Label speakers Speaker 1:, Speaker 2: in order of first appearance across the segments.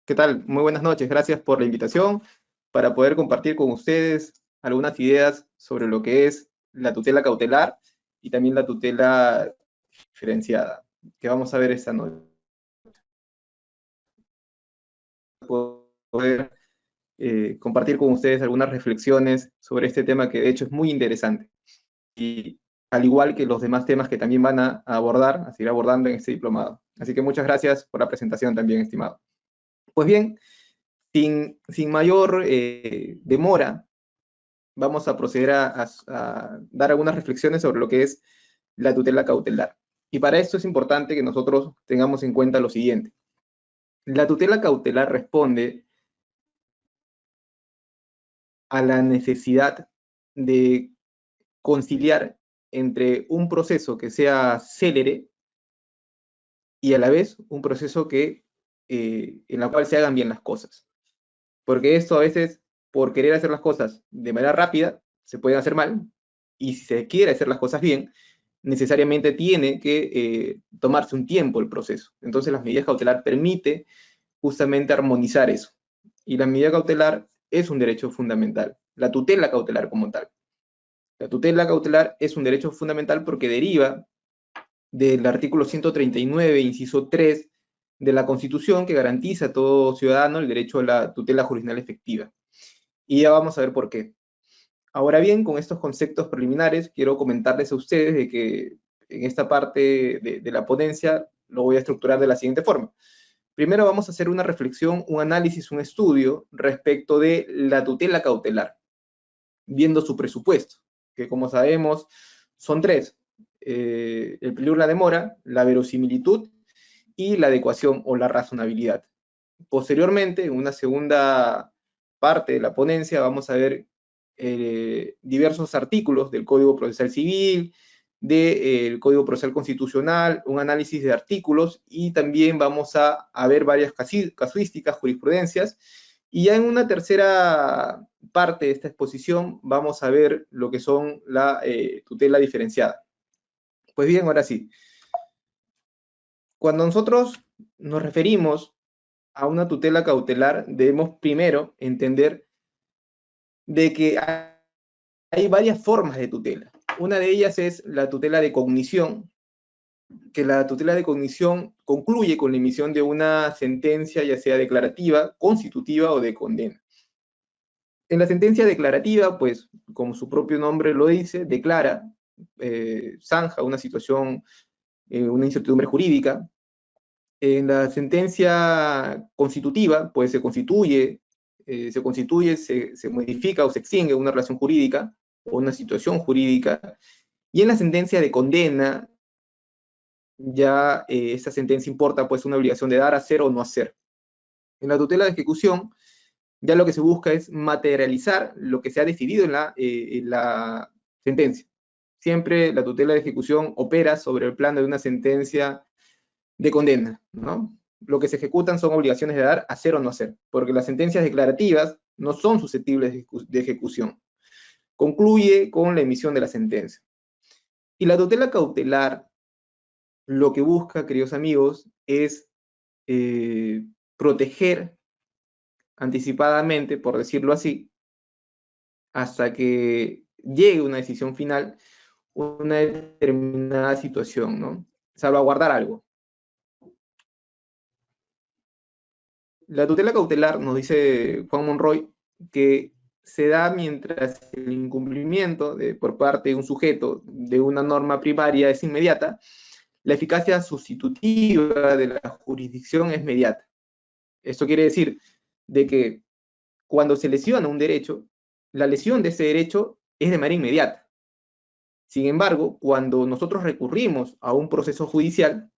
Speaker 1: ¿Qué tal? Muy buenas noches. Gracias por la invitación para poder compartir con ustedes algunas ideas sobre lo que es la tutela cautelar y también la tutela diferenciada, que vamos a ver esta noche. Poder compartir con ustedes algunas reflexiones sobre este tema que de hecho es muy interesante. Y al igual que los demás temas que también van a abordar, a seguir abordando en este diplomado. Así que muchas gracias por la presentación también, estimado. Pues bien, sin mayor demora, vamos a proceder a dar algunas reflexiones sobre lo que es la tutela cautelar. Y para esto es importante que nosotros tengamos en cuenta lo siguiente. La tutela cautelar responde a la necesidad de conciliar entre un proceso que sea célere y a la vez un proceso en la cual se hagan bien las cosas. Porque esto a veces, por querer hacer las cosas de manera rápida, se pueden hacer mal, y si se quiere hacer las cosas bien, necesariamente tiene que tomarse un tiempo el proceso. Entonces las medidas cautelar permite justamente armonizar eso. Y la medida cautelar es un derecho fundamental, la tutela cautelar como tal. La tutela cautelar es un derecho fundamental porque deriva del artículo 139, inciso 3 de la Constitución, que garantiza a todo ciudadano el derecho a la tutela jurisdiccional efectiva. Y ya vamos a ver por qué. Ahora bien, con estos conceptos preliminares, quiero comentarles a ustedes de que en esta parte de la ponencia lo voy a estructurar de la siguiente forma. Primero vamos a hacer una reflexión, un análisis, un estudio respecto de la tutela cautelar, viendo su presupuesto, que como sabemos son tres: el peligro de la demora, la verosimilitud y la adecuación o la razonabilidad. Posteriormente, en una segunda parte de la ponencia, vamos a ver diversos artículos del Código Procesal Civil, del Código Procesal Constitucional, un análisis de artículos, y también vamos a ver varias casuísticas, jurisprudencias, y ya en una tercera parte de esta exposición vamos a ver lo que son la tutela diferenciada. Pues bien, ahora sí, cuando nosotros nos referimos a una tutela cautelar, debemos primero entender de que hay varias formas de tutela. Una de ellas es la tutela de cognición, que la tutela de cognición concluye con la emisión de una sentencia, ya sea declarativa, constitutiva o de condena. En la sentencia declarativa, pues, como su propio nombre lo dice, declara, zanja una situación, una incertidumbre jurídica. En la sentencia constitutiva, pues se modifica o se extingue una relación jurídica o una situación jurídica. Y en la sentencia de condena, ya esta sentencia importa pues una obligación de dar, hacer o no hacer. En la tutela de ejecución, ya lo que se busca es materializar lo que se ha decidido en la sentencia. Siempre la tutela de ejecución opera sobre el plano de una sentencia de condena, ¿no? Lo que se ejecutan son obligaciones de dar, hacer o no hacer, porque las sentencias declarativas no son susceptibles de ejecución. Concluye con la emisión de la sentencia. Y la tutela cautelar lo que busca, queridos amigos, es proteger anticipadamente, por decirlo así, hasta que llegue una decisión final, una determinada situación, ¿no? Salvaguardar algo. La tutela cautelar, nos dice Juan Monroy, que se da mientras el incumplimiento por parte de un sujeto de una norma primaria es inmediata, la eficacia sustitutiva de la jurisdicción es mediata. Esto quiere decir de que cuando se lesiona un derecho, la lesión de ese derecho es de manera inmediata. Sin embargo, cuando nosotros recurrimos a un proceso judicial,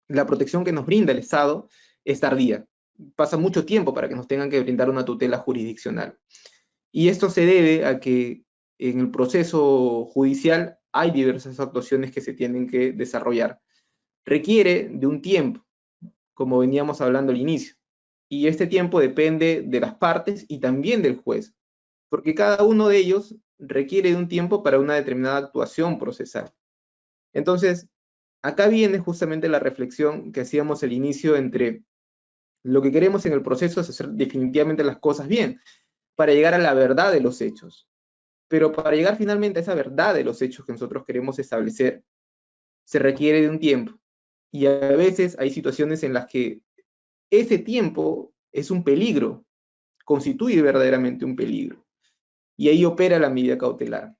Speaker 1: la protección que nos brinda el Estado es tardía. Pasa mucho tiempo para que nos tengan que brindar una tutela jurisdiccional. Y esto se debe a que en el proceso judicial hay diversas actuaciones que se tienen que desarrollar. Requiere de un tiempo, como veníamos hablando al inicio. Y este tiempo depende de las partes y también del juez, porque cada uno de ellos requiere de un tiempo para una determinada actuación procesal. Entonces, acá viene justamente la reflexión que hacíamos al inicio entre Lo que queremos en el proceso es hacer definitivamente las cosas bien, para llegar a la verdad de los hechos. Pero para llegar finalmente a esa verdad de los hechos que nosotros queremos establecer, se requiere de un tiempo. Y a veces hay situaciones en las que ese tiempo es un peligro, constituye verdaderamente un peligro. Y ahí opera la medida cautelar.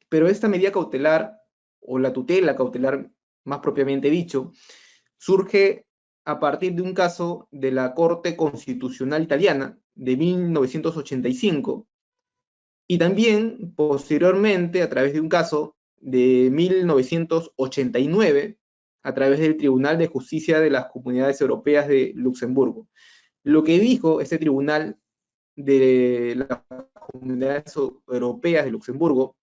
Speaker 1: Pero esta medida cautelar, o la tutela cautelar más propiamente dicho, surge a partir de un caso de la Corte Constitucional Italiana de 1985 y también posteriormente a través de un caso de 1989 a través del Tribunal de Justicia de las Comunidades Europeas de Luxemburgo. Lo que dijo este tribunal de las Comunidades Europeas de Luxemburgo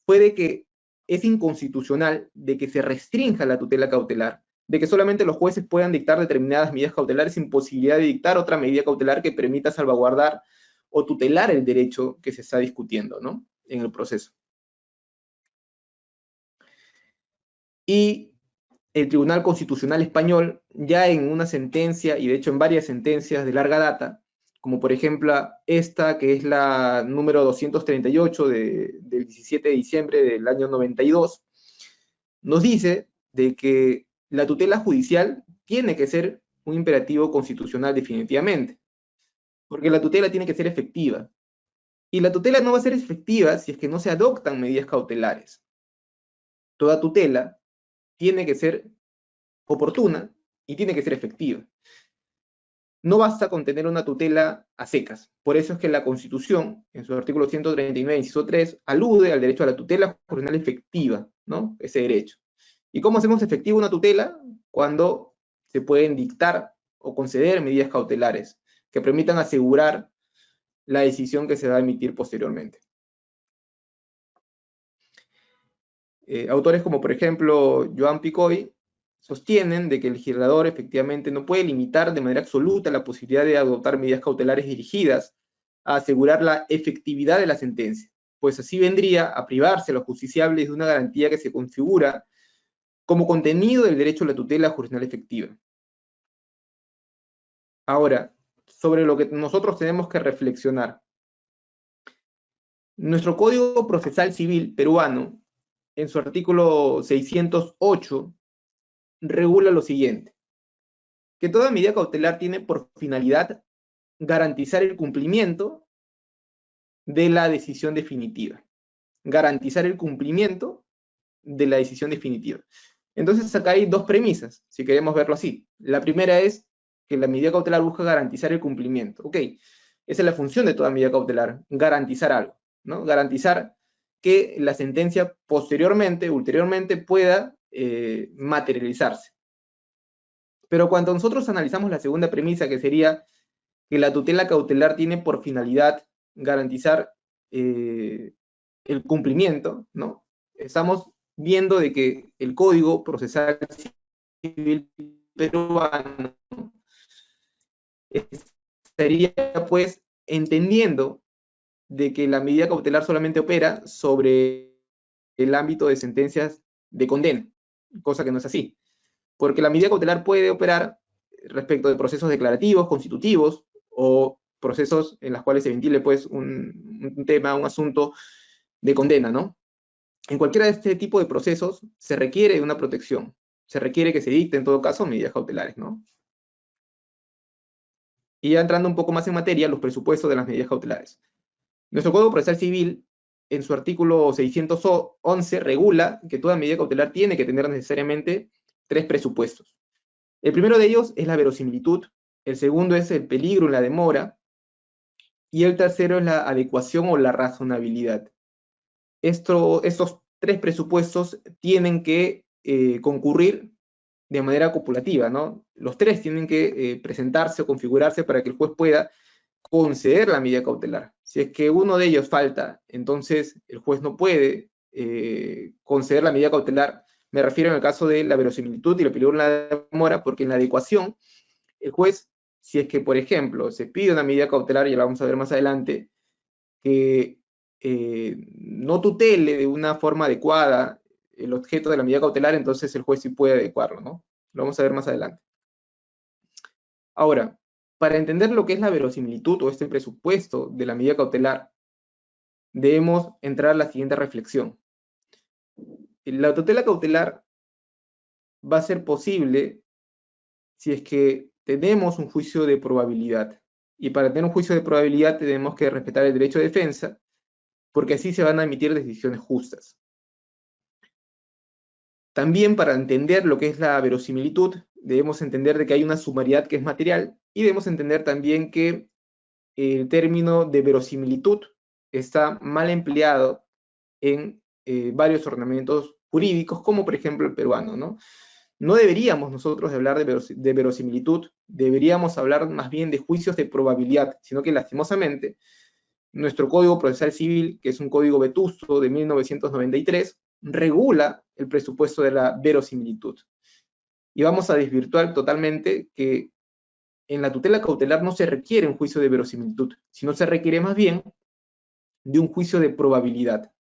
Speaker 1: fue de que es inconstitucional de que se restrinja la tutela cautelar, de que solamente los jueces puedan dictar determinadas medidas cautelares sin posibilidad de dictar otra medida cautelar que permita salvaguardar o tutelar el derecho que se está discutiendo, ¿no?, en el proceso. Y el Tribunal Constitucional Español, ya en una sentencia, y de hecho en varias sentencias de larga data, como por ejemplo esta que es la número 238 del 17 de diciembre del año 92, nos dice de que la tutela judicial tiene que ser un imperativo constitucional definitivamente, porque la tutela tiene que ser efectiva. Y la tutela no va a ser efectiva si es que no se adoptan medidas cautelares. Toda tutela tiene que ser oportuna y tiene que ser efectiva. No basta con tener una tutela a secas. Por eso es que la Constitución, en su artículo 139, inciso 3, alude al derecho a la tutela jurisdiccional efectiva, ¿no?, ese derecho. ¿Y cómo hacemos efectiva una tutela? Cuando se pueden dictar o conceder medidas cautelares que permitan asegurar la decisión que se va a emitir posteriormente. Autores como por ejemplo Joan Picoy sostienen de que el legislador efectivamente no puede limitar de manera absoluta la posibilidad de adoptar medidas cautelares dirigidas a asegurar la efectividad de la sentencia, pues así vendría a privarse a los justiciables de una garantía que se configura como contenido del derecho a la tutela jurisdiccional efectiva. Ahora, sobre lo que nosotros tenemos que reflexionar. Nuestro Código Procesal Civil peruano, en su artículo 608, regula lo siguiente: que toda medida cautelar tiene por finalidad garantizar el cumplimiento de la decisión definitiva. Garantizar el cumplimiento de la decisión definitiva. Entonces acá hay dos premisas, si queremos verlo así. La primera es que la medida cautelar busca garantizar el cumplimiento. Ok, esa es la función de toda medida cautelar, garantizar algo, ¿no? Garantizar que la sentencia posteriormente, ulteriormente, pueda materializarse. Pero cuando nosotros analizamos la segunda premisa, que sería que la tutela cautelar tiene por finalidad garantizar el cumplimiento, ¿no?, estamos viendo de que el Código Procesal Civil peruano estaría pues entendiendo de que la medida cautelar solamente opera sobre el ámbito de sentencias de condena, cosa que no es así, porque la medida cautelar puede operar respecto de procesos declarativos, constitutivos, o procesos en los cuales se ventile pues un tema, un asunto de condena, ¿no? En cualquiera de este tipo de procesos se requiere una protección, se requiere que se dicte en todo caso medidas cautelares, ¿no? Y ya entrando un poco más en materia, los presupuestos de las medidas cautelares. Nuestro Código Procesal Civil, en su artículo 611, regula que toda medida cautelar tiene que tener necesariamente tres presupuestos. El primero de ellos es la verosimilitud, el segundo es el peligro en la demora, y el tercero es la adecuación o la razonabilidad. Estos tres presupuestos tienen que concurrir de manera copulativa, ¿no? Los tres tienen que presentarse o configurarse para que el juez pueda conceder la medida cautelar. Si es que uno de ellos falta, entonces el juez no puede conceder la medida cautelar. Me refiero en el caso de la verosimilitud y el peligro en la demora, porque en la adecuación, el juez, si es que, por ejemplo, se pide una medida cautelar, y la vamos a ver más adelante, que no tutele de una forma adecuada el objeto de la medida cautelar, entonces el juez sí puede adecuarlo, ¿no? Lo vamos a ver más adelante. Ahora, para entender lo que es la verosimilitud o este presupuesto de la medida cautelar, debemos entrar a la siguiente reflexión. La tutela cautelar va a ser posible si es que tenemos un juicio de probabilidad. Y para tener un juicio de probabilidad tenemos que respetar el derecho de defensa, porque así se van a emitir decisiones justas. También para entender lo que es la verosimilitud, debemos entender de que hay una sumariedad que es material, y debemos entender también que el término de verosimilitud está mal empleado en varios ordenamientos jurídicos, como por ejemplo el peruano, ¿no? No deberíamos nosotros de hablar de verosimilitud, deberíamos hablar más bien de juicios de probabilidad, sino que lastimosamente nuestro Código Procesal Civil, que es un código vetusto de 1993, regula el presupuesto de la verosimilitud. Y vamos a desvirtuar totalmente que en la tutela cautelar no se requiere un juicio de verosimilitud, sino se requiere más bien de un juicio de probabilidad.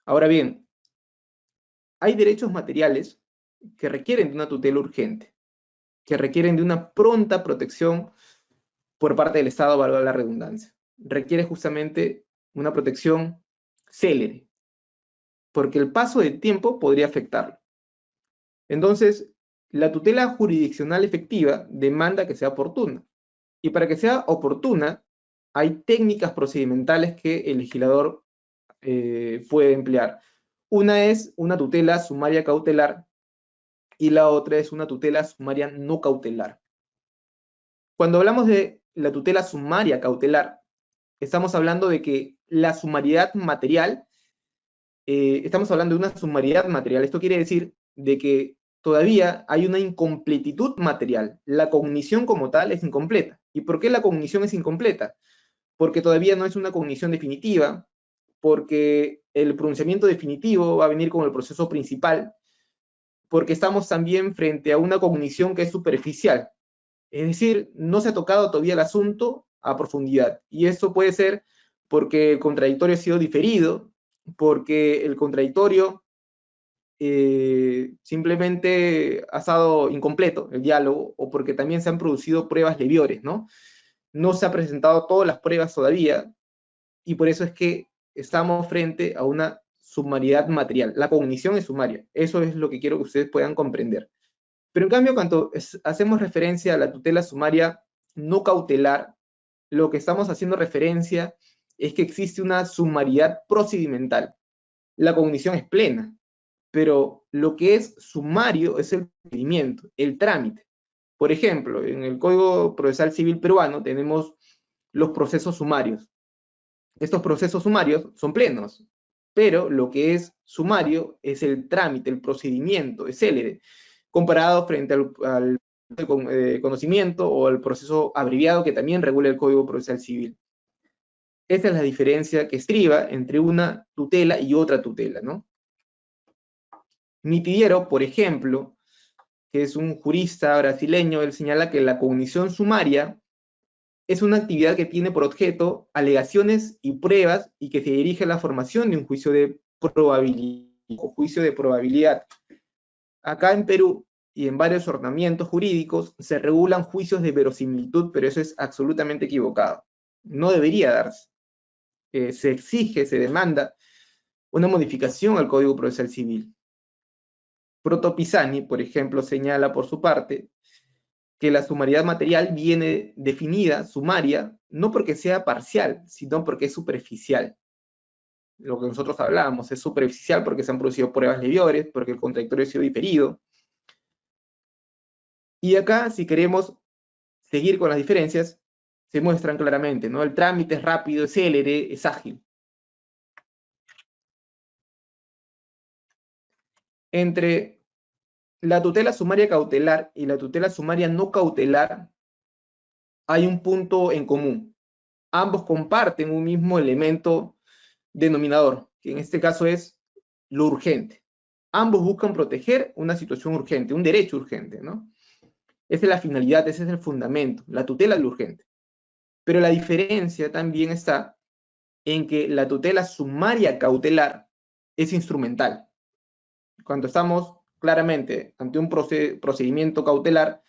Speaker 1: Ahora bien, hay derechos materiales que requieren de una tutela urgente, que requieren de una pronta protección por parte del Estado, valga la redundancia. Requiere justamente una protección célere, porque el paso del tiempo podría afectarlo. Entonces, la tutela jurisdiccional efectiva demanda que sea oportuna. Y para que sea oportuna, hay técnicas procedimentales que el legislador puede emplear. Una es una tutela sumaria cautelar y la otra es una tutela sumaria no cautelar. Cuando hablamos de la tutela sumaria cautelar, estamos hablando de que la sumariedad material, estamos hablando de una sumariedad material. Esto quiere decir de que todavía hay una incompletitud material. La cognición como tal es incompleta. ¿Y por qué la cognición es incompleta? Porque todavía no es una cognición definitiva, porque el pronunciamiento definitivo va a venir con el proceso principal, porque estamos también frente a una cognición que es superficial. Es decir, no se ha tocado todavía el asunto a profundidad. Y eso puede ser porque el contradictorio ha sido diferido, porque el contradictorio simplemente ha estado incompleto, el diálogo, o porque también se han producido pruebas leviores, ¿no? No se han presentado todas las pruebas todavía, y por eso es que estamos frente a una sumariedad material. La cognición es sumaria. Eso es lo que quiero que ustedes puedan comprender. Pero en cambio, cuando hacemos referencia a la tutela sumaria no cautelar, lo que estamos haciendo referencia es que existe una sumariedad procedimental. La cognición es plena, pero lo que es sumario es el procedimiento, el trámite. Por ejemplo, en el Código Procesal Civil peruano tenemos los procesos sumarios. Estos procesos sumarios son plenos, pero lo que es sumario es el trámite, el procedimiento, es célere, comparado frente al conocimiento o al proceso abreviado que también regula el Código Procesal Civil. Esta es la diferencia que estriba entre una tutela y otra tutela, ¿no? Nitidiero, por ejemplo, que es un jurista brasileño, él señala que la cognición sumaria es una actividad que tiene por objeto alegaciones y pruebas y que se dirige a la formación de un juicio de probabilidad o juicio de probabilidad. Acá en Perú y en varios ordenamientos jurídicos se regulan juicios de verosimilitud, pero eso es absolutamente equivocado. No debería darse. Se exige, se demanda una modificación al Código Procesal Civil. Proto Pisani, por ejemplo, señala por su parte que la sumariedad material viene definida, sumaria, no porque sea parcial, sino porque es superficial. Lo que nosotros hablábamos es superficial porque se han producido pruebas leviores, porque el contradictorio ha sido diferido. Y acá, si queremos seguir con las diferencias, se muestran claramente, ¿no? El trámite es rápido, es célere, es ágil. Entre la tutela sumaria cautelar y la tutela sumaria no cautelar hay un punto en común. Ambos comparten un mismo elemento denominador, que en este caso es lo urgente. Ambos buscan proteger una situación urgente, un derecho urgente, ¿no? Esa es la finalidad, ese es el fundamento, la tutela del urgente. Pero la diferencia también está en que la tutela sumaria cautelar es instrumental. Cuando estamos claramente ante un procedimiento cautelar,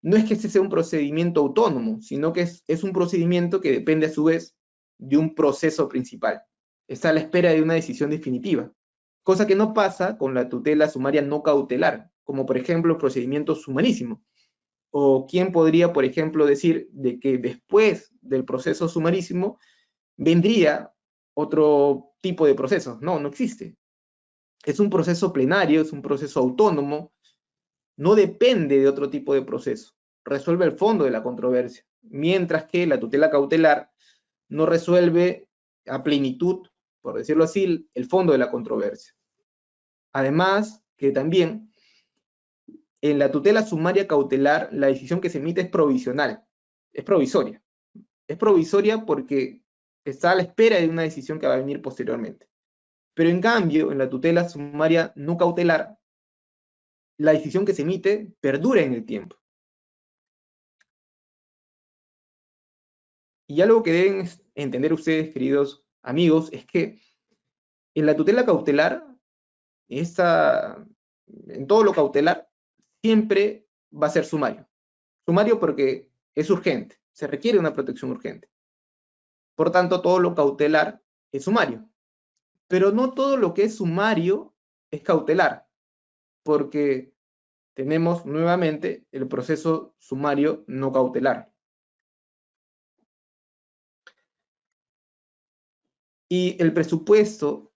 Speaker 1: no es que este sea un procedimiento autónomo, sino que es un procedimiento que depende a su vez de un proceso principal. Está a la espera de una decisión definitiva, cosa que no pasa con la tutela sumaria no cautelar, como por ejemplo el procedimiento sumarísimo. O quién podría, por ejemplo, decir de que después del proceso sumarísimo vendría otro tipo de proceso. No, no existe. Es un proceso plenario, es un proceso autónomo, no depende de otro tipo de proceso, resuelve el fondo de la controversia, mientras que la tutela cautelar no resuelve a plenitud, por decirlo así, el fondo de la controversia. Además, que también en la tutela sumaria cautelar la decisión que se emite es provisional, es provisoria. Es provisoria porque está a la espera de una decisión que va a venir posteriormente. Pero en cambio, en la tutela sumaria no cautelar, la decisión que se emite perdura en el tiempo. Y algo que deben entender ustedes, queridos amigos, es que en la tutela cautelar, en todo lo cautelar, siempre va a ser sumario. Sumario porque es urgente, se requiere una protección urgente. Por tanto, todo lo cautelar es sumario. Pero no todo lo que es sumario es cautelar, porque tenemos nuevamente el proceso sumario no cautelar. Y el presupuesto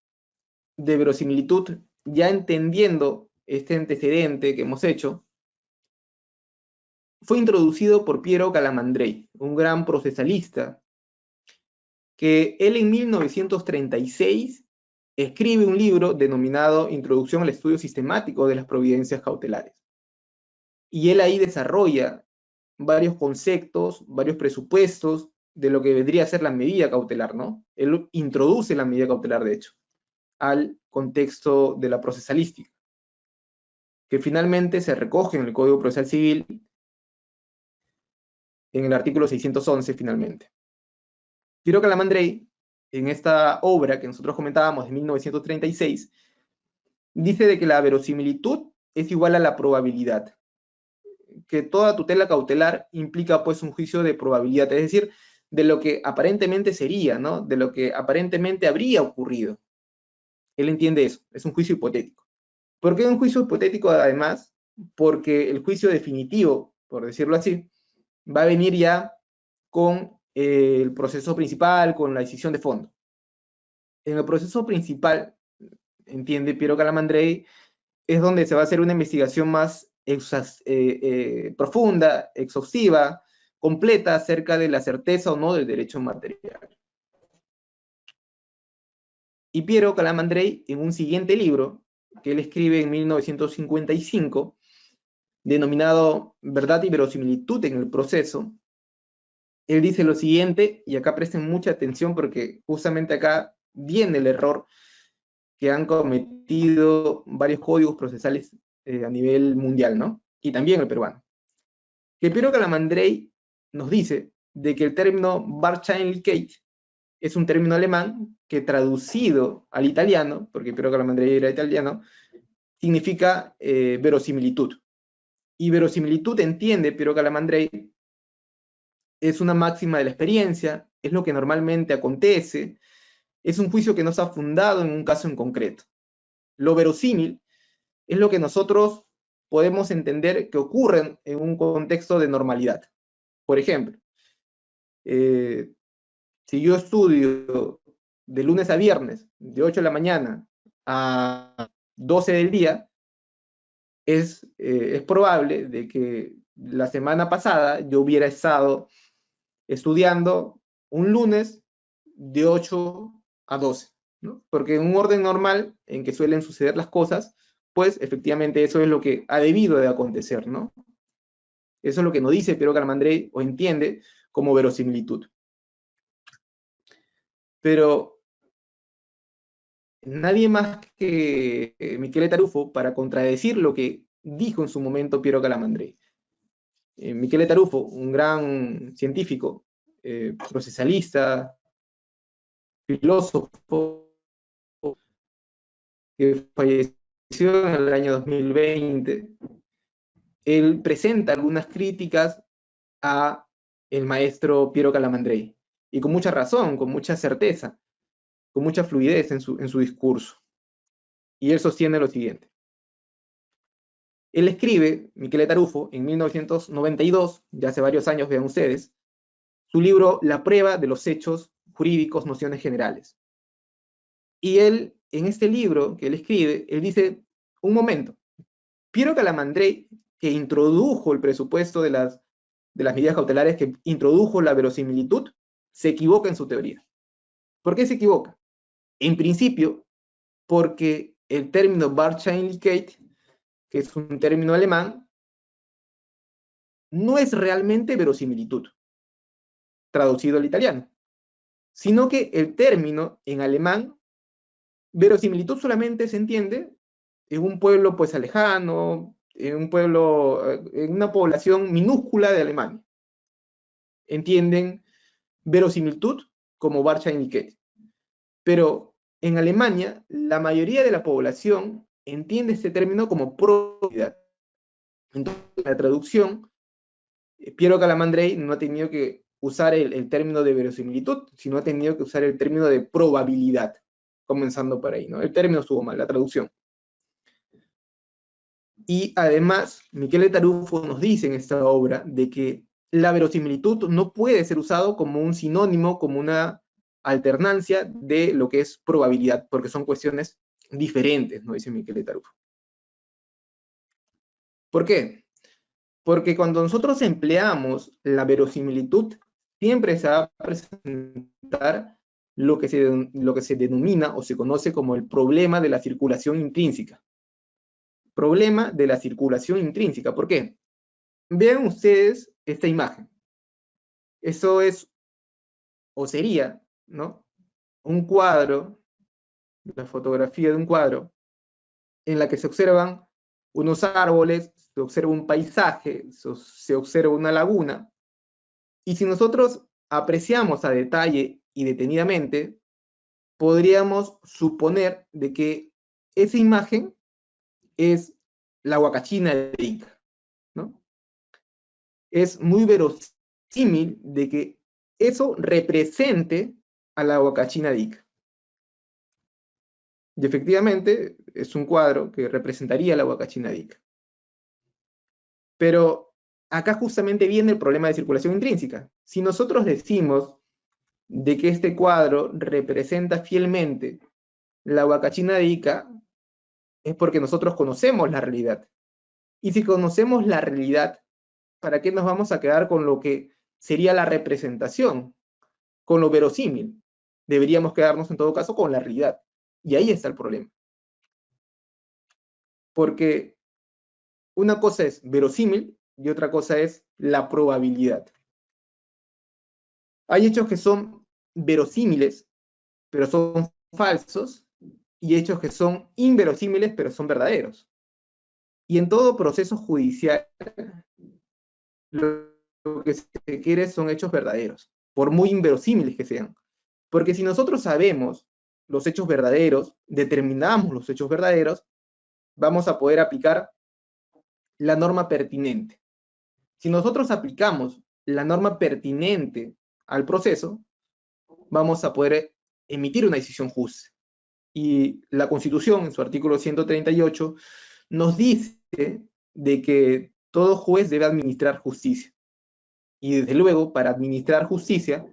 Speaker 1: de verosimilitud, ya entendiendo este antecedente que hemos hecho, fue introducido por Piero Calamandrei, un gran procesalista, que él en 1936 escribe un libro denominado Introducción al estudio sistemático de las providencias cautelares. Y él ahí desarrolla varios conceptos, varios presupuestos de lo que vendría a ser la medida cautelar, ¿no? Él introduce la medida cautelar, de hecho, al contexto de la procesalística, que finalmente se recoge en el Código Procesal Civil en el artículo 611, finalmente. Piero Calamandrei, en esta obra que nosotros comentábamos de 1936, dice de que la verosimilitud es igual a la probabilidad, que toda tutela cautelar implica pues un juicio de probabilidad, es decir, de lo que aparentemente sería, ¿no? De lo que aparentemente habría ocurrido. Él entiende eso, es un juicio hipotético. ¿Por qué un juicio hipotético además? Porque el juicio definitivo, por decirlo así, va a venir ya con el proceso principal, con la decisión de fondo. En el proceso principal, entiende Piero Calamandrei, es donde se va a hacer una investigación más profunda, exhaustiva, completa acerca de la certeza o no del derecho material. Y Piero Calamandrei, en un siguiente libro, que él escribe en 1955, denominado Verdad y verosimilitud en el proceso, él dice lo siguiente, y acá presten mucha atención porque justamente acá viene el error que han cometido varios códigos procesales a nivel mundial, ¿no? Y también el peruano. Que Piero Calamandrei nos dice de que el término Wahrscheinlichkeit es un término alemán que traducido al italiano, porque Piero Calamandrei era italiano, significa verosimilitud. Y verosimilitud, entiende Piero Calamandrei, es una máxima de la experiencia, es lo que normalmente acontece, es un juicio que no está fundado en un caso en concreto. Lo verosímil es lo que nosotros podemos entender que ocurre en un contexto de normalidad. Por ejemplo, si yo estudio de lunes a viernes, de 8 de la mañana a 12 del día, es probable de que la semana pasada yo hubiera estado estudiando un lunes de 8 a 12, ¿no? Porque en un orden normal en que suelen suceder las cosas, pues efectivamente eso es lo que ha debido de acontecer, ¿no? Eso es lo que nos dice Piero Calamandrei o entiende como verosimilitud. Pero nadie más que Michele Tarufo para contradecir lo que dijo en su momento Piero Calamandrei. Michele Tarufo, un gran científico, procesalista, filósofo, que falleció en el año 2020, él presenta algunas críticas a el maestro Piero Calamandrei, y con mucha razón, con mucha certeza, con mucha fluidez en su discurso. Y él sostiene lo siguiente. Él escribe, Michele Tarufo, en 1992, ya hace varios años, vean ustedes, su libro La prueba de los hechos jurídicos, nociones generales. Y él, en este libro que él escribe, él dice, un momento, Piero Calamandrei, que introdujo el presupuesto de las medidas cautelares, que introdujo la verosimilitud, se equivoca en su teoría. ¿Por qué se equivoca? En principio, porque el término Wahrscheinlichkeit, que es un término alemán, no es realmente verosimilitud, traducido al italiano, sino que el término en alemán, verosimilitud solamente se entiende en un pueblo pues lejano, en un pueblo, en una población minúscula de Alemania. Entienden verosimilitud como Wahrscheinlichkeit. Pero en Alemania, la mayoría de la población entiende este término como probabilidad. Entonces, en la traducción, Piero Calamandrei no ha tenido que usar el término de verosimilitud, sino ha tenido que usar el término de probabilidad, comenzando por ahí, ¿no? El término estuvo mal, la traducción. Y además, Michele Tarufo nos dice en esta obra de que la verosimilitud no puede ser usado como un sinónimo, como una alternancia de lo que es probabilidad, porque son cuestiones diferentes, ¿no? Dice Michele Tarufo. ¿Por qué? Porque cuando nosotros empleamos la verosimilitud, siempre se va a presentar lo que se denomina o se conoce como el problema de la circulación intrínseca. Problema de la circulación intrínseca. ¿Por qué? Vean ustedes esta imagen. Eso es, o sería, ¿no? Un cuadro, la fotografía de un cuadro, en la que se observan unos árboles, se observa un paisaje, se observa una laguna, y si nosotros apreciamos a detalle y detenidamente, podríamos suponer de que esa imagen es la huacachina de Ica, ¿no? Es muy verosímil de que eso represente a la huacachina de Ica. Y efectivamente es un cuadro que representaría la huacachina de Ica. Pero acá justamente viene el problema de circulación intrínseca. Si nosotros decimos de que este cuadro representa fielmente la huacachina de Ica, es porque nosotros conocemos la realidad. Y si conocemos la realidad, ¿para qué nos vamos a quedar con lo que sería la representación? Con lo verosímil. Deberíamos quedarnos en todo caso con la realidad. Y ahí está el problema. Porque una cosa es verosímil y otra cosa es la probabilidad. Hay hechos que son verosímiles, pero son falsos, y hechos que son inverosímiles, pero son verdaderos. Y en todo proceso judicial, lo que se quiere son hechos verdaderos, por muy inverosímiles que sean. Porque si nosotros sabemos los hechos verdaderos, determinamos los hechos verdaderos, vamos a poder aplicar la norma pertinente. Si nosotros aplicamos la norma pertinente al proceso, vamos a poder emitir una decisión justa. Y la Constitución, en su artículo 138, nos dice de que todo juez debe administrar justicia. Y desde luego, para administrar justicia,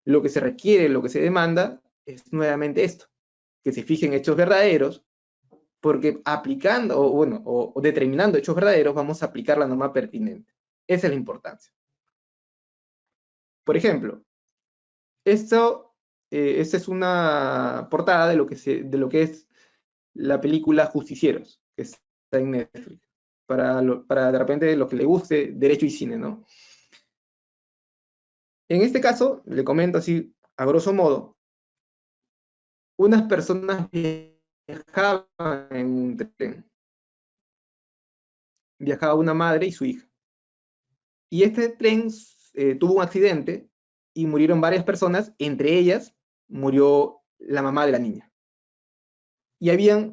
Speaker 1: lo que se requiere, lo que se demanda, es nuevamente esto, que se fijen hechos verdaderos, porque aplicando, o determinando hechos verdaderos, vamos a aplicar la norma pertinente. Esa es la importancia. Por ejemplo, esta es una portada de lo que es la película Justicieros, que está en Netflix, para de repente lo que le guste derecho y cine, ¿no? En este caso, le comento así, a grosso modo, unas personas viajaban en un tren. Viajaba una madre y su hija. Y este tren tuvo un accidente y murieron varias personas, entre ellas murió la mamá de la niña. Y había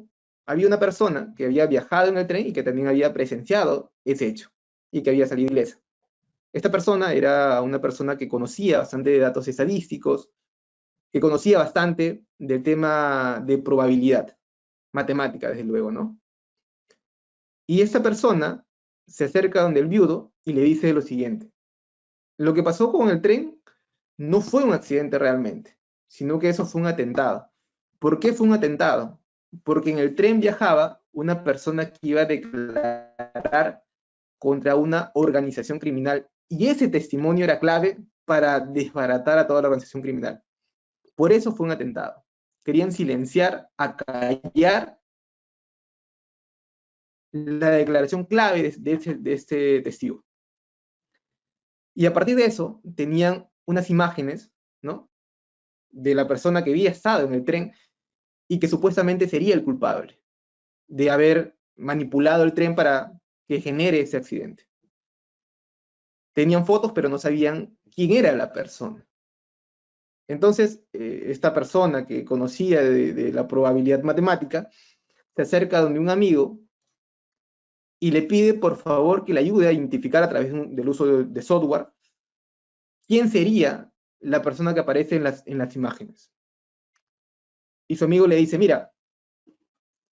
Speaker 1: una persona que había viajado en el tren y que también había presenciado ese hecho. y que había salido ilesa. Esta persona era una persona que conocía bastante de datos estadísticos, que conocía bastante del tema de probabilidad, matemática, desde luego, ¿no? Y esta persona se acerca donde el viudo y le dice lo siguiente: lo que pasó con el tren no fue un accidente realmente, sino que eso fue un atentado. ¿Por qué fue un atentado? Porque en el tren viajaba una persona que iba a declarar contra una organización criminal, y ese testimonio era clave para desbaratar a toda la organización criminal. Por eso fue un atentado. Querían silenciar, acallar la declaración clave de este testigo. Y a partir de eso, tenían unas imágenes, ¿no?, de la persona que había estado en el tren y que supuestamente sería el culpable de haber manipulado el tren para que genere ese accidente. Tenían fotos, pero no sabían quién era la persona. Entonces, esta persona que conocía de la probabilidad matemática se acerca donde un amigo y le pide por favor que le ayude a identificar a través del uso de software quién sería la persona que aparece en las imágenes. Y su amigo le dice: mira,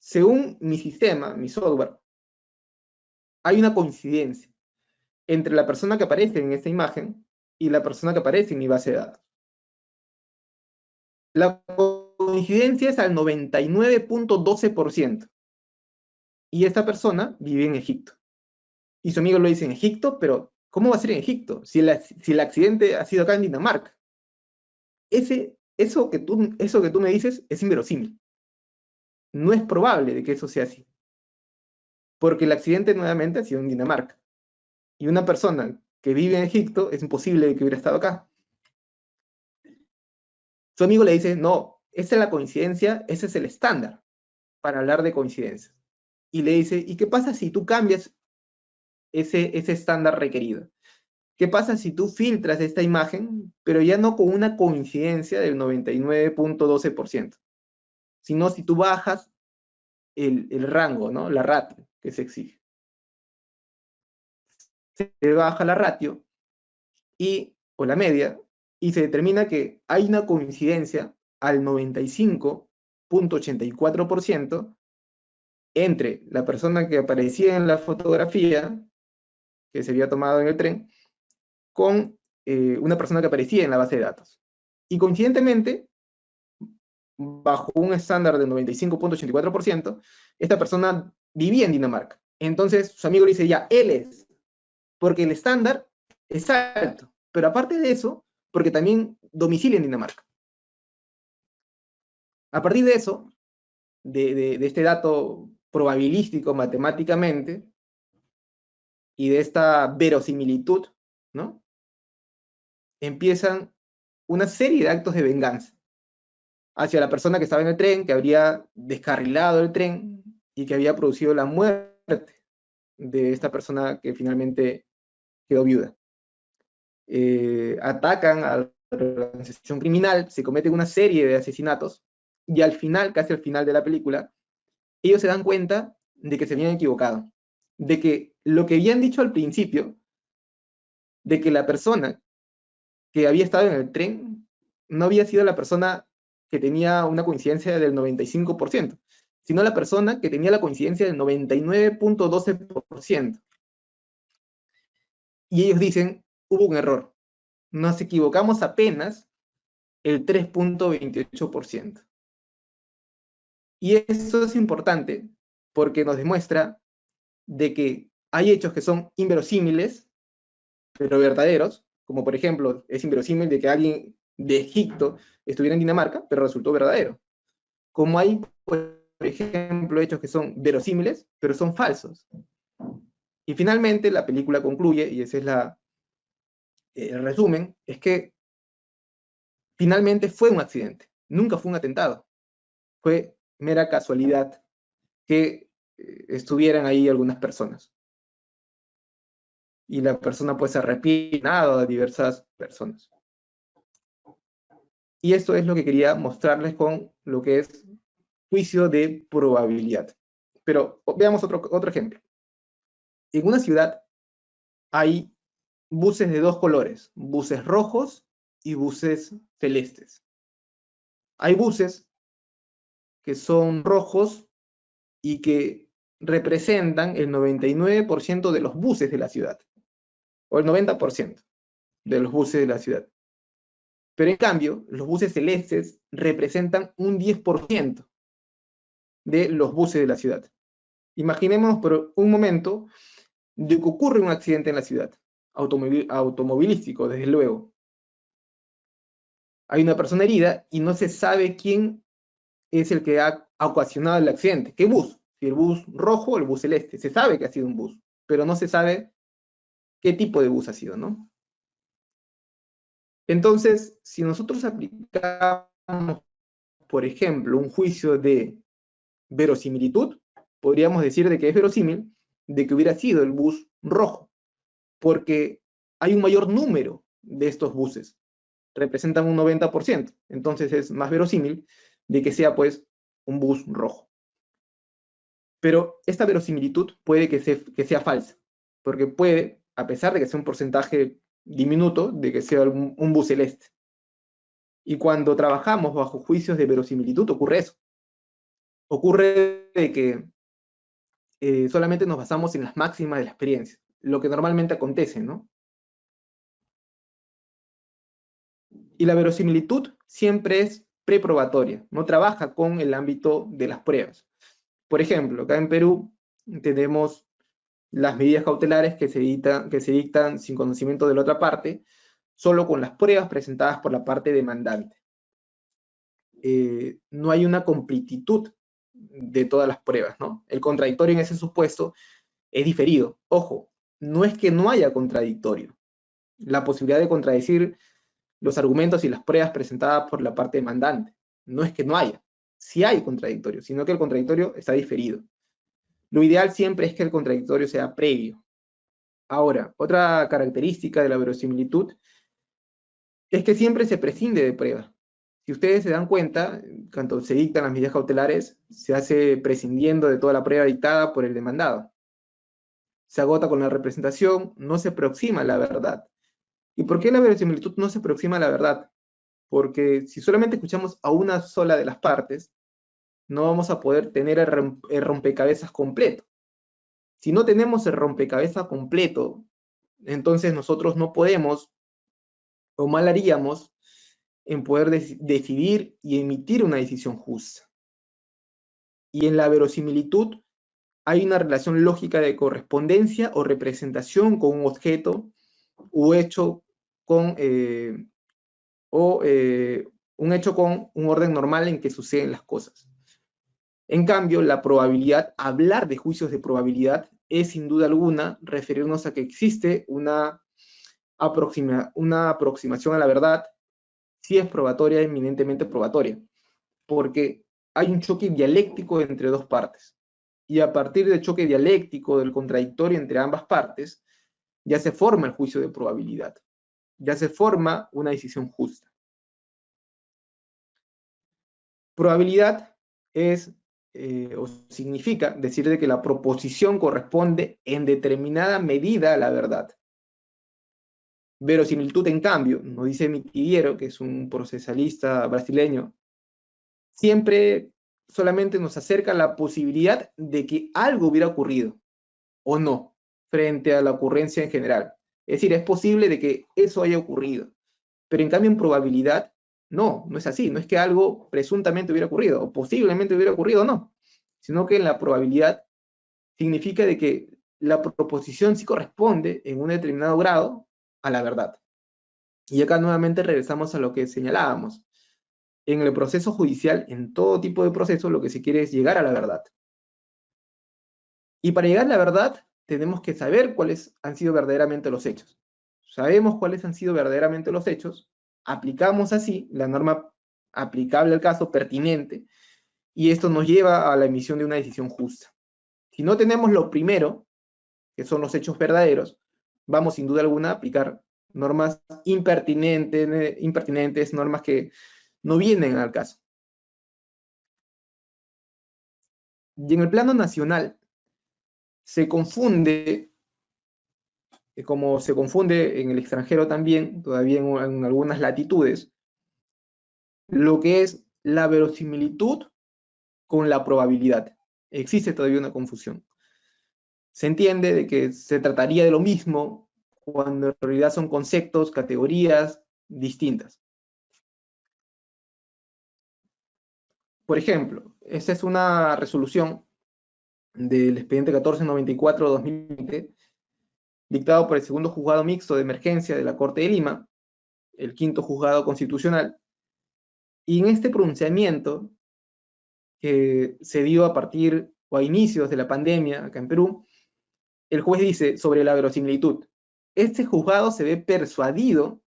Speaker 1: según mi sistema, mi software, hay una coincidencia entre la persona que aparece en esta imagen y la persona que aparece en mi base de datos. La coincidencia es al 99.12%. Y esta persona vive en Egipto. Y su amigo lo dice: en Egipto, pero ¿cómo va a ser en Egipto? Si el accidente ha sido acá en Dinamarca. Eso que tú me dices es inverosímil. No es probable de que eso sea así. Porque el accidente nuevamente ha sido en Dinamarca. Y una persona que vive en Egipto es imposible que hubiera estado acá. Su amigo le dice: no, esa es la coincidencia, ese es el estándar para hablar de coincidencias. Y le dice: ¿y qué pasa si tú cambias ese estándar requerido? ¿Qué pasa si tú filtras esta imagen, pero ya no con una coincidencia del 99.12%, sino si tú bajas el rango, ¿no?, la ratio que se exige? Se baja la ratio o la media, y se determina que hay una coincidencia al 95.84% entre la persona que aparecía en la fotografía que se había tomado en el tren con una persona que aparecía en la base de datos. Y coincidentemente, bajo un estándar del 95.84%, esta persona vivía en Dinamarca. Entonces su amigo le dice: ya, él es, porque el estándar es alto, pero aparte de eso, porque también domicilia en Dinamarca. A partir de eso, de este dato probabilístico matemáticamente, y de esta verosimilitud, ¿no?, empiezan una serie de actos de venganza hacia la persona que estaba en el tren, que habría descarrilado el tren y que había producido la muerte de esta persona que finalmente quedó viuda. Atacan a la organización criminal, se cometen una serie de asesinatos, y al final, casi al final de la película, ellos se dan cuenta de que se habían equivocado, de que lo que habían dicho al principio, de que la persona que había estado en el tren no había sido la persona que tenía una coincidencia del 95%, sino la persona que tenía la coincidencia del 99.12%. Y ellos dicen: hubo un error, nos equivocamos apenas el 3.28%. Y eso es importante porque nos demuestra de que hay hechos que son inverosímiles, pero verdaderos, como por ejemplo, es inverosímil de que alguien de Egipto estuviera en Dinamarca, pero resultó verdadero. Como hay, por ejemplo, hechos que son verosímiles, pero son falsos. Y finalmente la película concluye, y ese es el resumen, es que finalmente fue un accidente, nunca fue un atentado. Fue mera casualidad que estuvieran ahí algunas personas. Y la persona pues se arrepiente a diversas personas. Y esto es lo que quería mostrarles con lo que es juicio de probabilidad. Pero veamos otro ejemplo. En una ciudad hay buses de dos colores, buses rojos y buses celestes. Hay buses que son rojos y que representan el 99% de los buses de la ciudad, o el 90% de los buses de la ciudad. Pero en cambio, los buses celestes representan un 10% de los buses de la ciudad. Imaginemos por un momento de que ocurre un accidente en la ciudad, automovilístico, desde luego. Hay una persona herida y no se sabe quién es el que ha ocasionado el accidente. ¿Qué bus? Si el bus rojo o el bus celeste. Se sabe que ha sido un bus, pero no se sabe qué tipo de bus ha sido, ¿no? Entonces, si nosotros aplicamos, por ejemplo, un juicio de verosimilitud, podríamos decir de que es verosímil de que hubiera sido el bus rojo, porque hay un mayor número de estos buses, representan un 90%, entonces es más verosímil de que sea pues un bus rojo. Pero esta verosimilitud puede que sea falsa, porque puede, a pesar de que sea un porcentaje diminuto, de que sea un bus celeste. Y cuando trabajamos bajo juicios de verosimilitud ocurre eso. Ocurre de que solamente nos basamos en las máximas de la experiencia, lo que normalmente acontece, ¿no? Y la verosimilitud siempre es preprobatoria, no trabaja con el ámbito de las pruebas. Por ejemplo, acá en Perú tenemos las medidas cautelares que se dictan sin conocimiento de la otra parte, solo con las pruebas presentadas por la parte demandante. No hay una completitud de todas las pruebas, ¿no? El contradictorio en ese supuesto es diferido. Ojo, no es que no haya contradictorio. La posibilidad de contradecir los argumentos y las pruebas presentadas por la parte demandante. No es que no haya. Sí hay contradictorio, sino que el contradictorio está diferido. Lo ideal siempre es que el contradictorio sea previo. Ahora, otra característica de la verosimilitud es que siempre se prescinde de prueba. Si ustedes se dan cuenta, cuando se dictan las medidas cautelares, se hace prescindiendo de toda la prueba dictada por el demandado. Se agota con la representación, no se aproxima a la verdad. ¿Y por qué la verosimilitud no se aproxima a la verdad? Porque si solamente escuchamos a una sola de las partes, no vamos a poder tener el rompecabezas completo. Si no tenemos el rompecabezas completo, entonces nosotros no podemos, o mal haríamos, en poder decidir y emitir una decisión justa. Y en la verosimilitud hay una relación lógica de correspondencia o representación con un objeto u hecho con, un hecho con un orden normal en que suceden las cosas. En cambio, la probabilidad, hablar de juicios de probabilidad es sin duda alguna referirnos a que existe una aproximación a la verdad, si es probatoria, eminentemente probatoria, porque hay un choque dialéctico entre dos partes. Y a partir del choque dialéctico, del contradictorio entre ambas partes, ya se forma el juicio de probabilidad, ya se forma una decisión justa. Probabilidad es o significa decir de que la proposición corresponde en determinada medida a la verdad. Verosimilitud, en cambio, nos dice Mitidiero, que es un procesalista brasileño, siempre solamente nos acerca la posibilidad de que algo hubiera ocurrido o no frente a la ocurrencia en general. Es decir, es posible de que eso haya ocurrido, pero en cambio en probabilidad no es así, no es que algo presuntamente hubiera ocurrido o posiblemente hubiera ocurrido o no, sino que en la probabilidad significa de que la proposición sí corresponde en un determinado grado a la verdad. Y acá nuevamente regresamos a lo que señalábamos. En el proceso judicial, en todo tipo de proceso, lo que se quiere es llegar a la verdad. Y para llegar a la verdad, tenemos que saber cuáles han sido verdaderamente los hechos. Sabemos cuáles han sido verdaderamente los hechos, aplicamos así la norma aplicable al caso pertinente, y esto nos lleva a la emisión de una decisión justa. Si no tenemos lo primero, que son los hechos verdaderos, vamos sin duda alguna a aplicar normas impertinentes, normas que no vienen al caso. Y en el plano nacional se confunde como se confunde en el extranjero también, todavía en algunas latitudes, lo que es la verosimilitud con la probabilidad. Existe todavía una confusión. Se entiende de que se trataría de lo mismo cuando en realidad son conceptos, categorías distintas. Por ejemplo, esta es una resolución del expediente 1494-2020, dictado por el segundo juzgado mixto de emergencia de la Corte de Lima, el quinto juzgado constitucional, y en este pronunciamiento que se dio a partir o a inicios de la pandemia acá en Perú, el juez dice sobre la verosimilitud, este juzgado se ve persuadido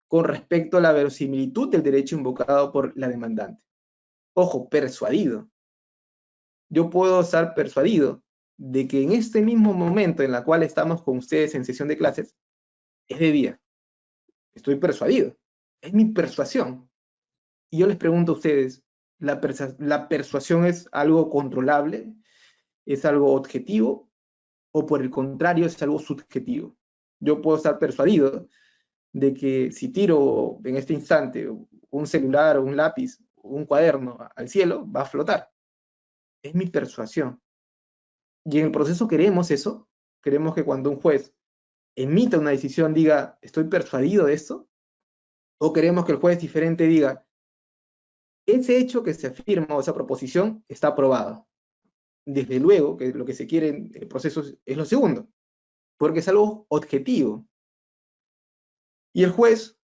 Speaker 1: con respecto a la verosimilitud del derecho invocado por la demandante. Ojo, persuadido. Yo puedo estar persuadido de que en este mismo momento en el cual estamos con ustedes en sesión de clases, es de día. Estoy persuadido. Es mi persuasión. Y yo les pregunto a ustedes, ¿la persuasión es algo controlable? ¿Es algo objetivo? ¿O por el contrario es algo subjetivo? Yo puedo estar persuadido de que si tiro en este instante un celular o un lápiz o un cuaderno al cielo, va a flotar. Es mi persuasión. Y en el proceso queremos eso. Queremos que cuando un juez emita una decisión diga, estoy persuadido de esto. O queremos que el juez diferente diga, ese hecho que se afirma o esa proposición está aprobado. Desde luego que lo que se quiere en el proceso es lo segundo, porque es algo objetivo. Y el juez